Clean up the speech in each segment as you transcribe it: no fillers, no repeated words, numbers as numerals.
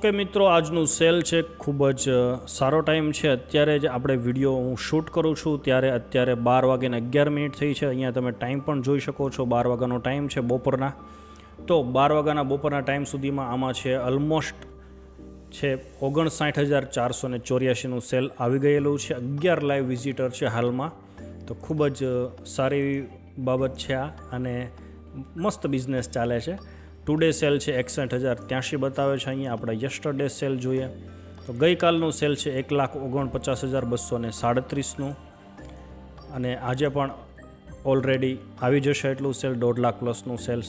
કે મિત્રો આજનું સેલ છે ખૂબ જ સારો ટાઈમ છે। અત્યારે જ આપણે વિડીયો હું શૂટ કરું છું ત્યારે અત્યારે 12:11 થઈ છે। અહીંયા તમે ટાઈમ પણ જોઈ શકો છો, 12 વાગ્યાનો ટાઈમ છે બપોરના। તો 12 વાગ્યાના બપોરના ટાઈમ સુધીમાં આમાં છે ઓલમોસ્ટ છે 59,484નું સેલ આવી ગયેલું છે। 11 લાઈવ વિઝિટર છે હાલમાં, તો ખૂબ જ સારી બાબત છે આ અને મસ્ત બિઝનેસ ચાલે છે। ટુડે સેલ છે 61,083 બતાવે છે। અહીંયા આપણે યસ્ટરડે સેલ જોઈએ તો ગઈકાલનું સેલ છે 1,49,237નું અને આજે પણ ઓલરેડી આવી જશે એટલું સેલ, 1.5 લાખ પ્લસનું સેલ્સ।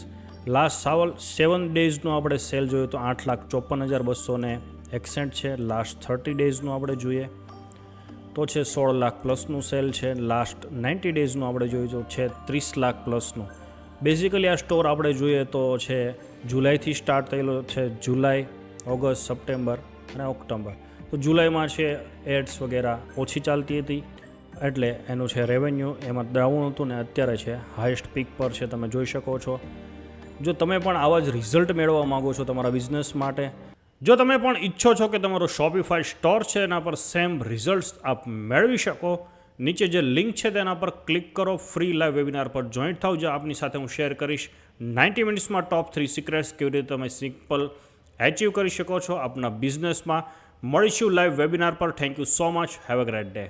લાસ્ટ 7 ડેઝનું આપણે સેલ જોઈએ તો 8,54,261 છે। લાસ્ટ 30 ડેઝનું આપણે જોઈએ તો છે 16 લાખ પ્લસનું સેલ છે। લાસ્ટ 90 ડેઝનું આપણે જોઈએ તો છે 30 લાખ પ્લસનું। બેઝિકલી આ સ્ટોર આપણે જોઈએ તો છે જુલાઈથી સ્ટાર્ટ થયેલો છે, જુલાઈ, ઓગસ્ટ, સપ્ટેમ્બર અને ઓક્ટોબર। તો જુલાઈમાં છે એડ્સ વગેરે ઓછી ચાલતી હતી એટલે એનું છે રેવન્યુ એમાં ડાઉન હતું ને અત્યારે છે હાઈએસ્ટ પીક પર છે, તમે જોઈ શકો છો। જો તમે પણ આવા જ રિઝલ્ટ મેળવવા માગો છો તમારા બિઝનેસ માટે, જો તમે પણ ઈચ્છો છો કે તમારો શોપિફાઈ સ્ટોર છે એના પર સેમ રિઝલ્ટ્સ આપ મેળવી શકો, નીચે જે લિંક છે તેના પર ક્લિક કરો, ફ્રી લાઈવ વેબિનાર પર જોઈન્ટ થાવ, જે આપની સાથે હું શેર કરીશ 90 મિનિટ્સમાં ટોપ 3 સિક્રેટ્સ કેવી રીતે તમે સિમ્પલ એચીવ કરી શકો છો આપના બિઝનેસમાં। મળીશું લાઈવ વેબિનાર પર। Thank you so much, have a great day.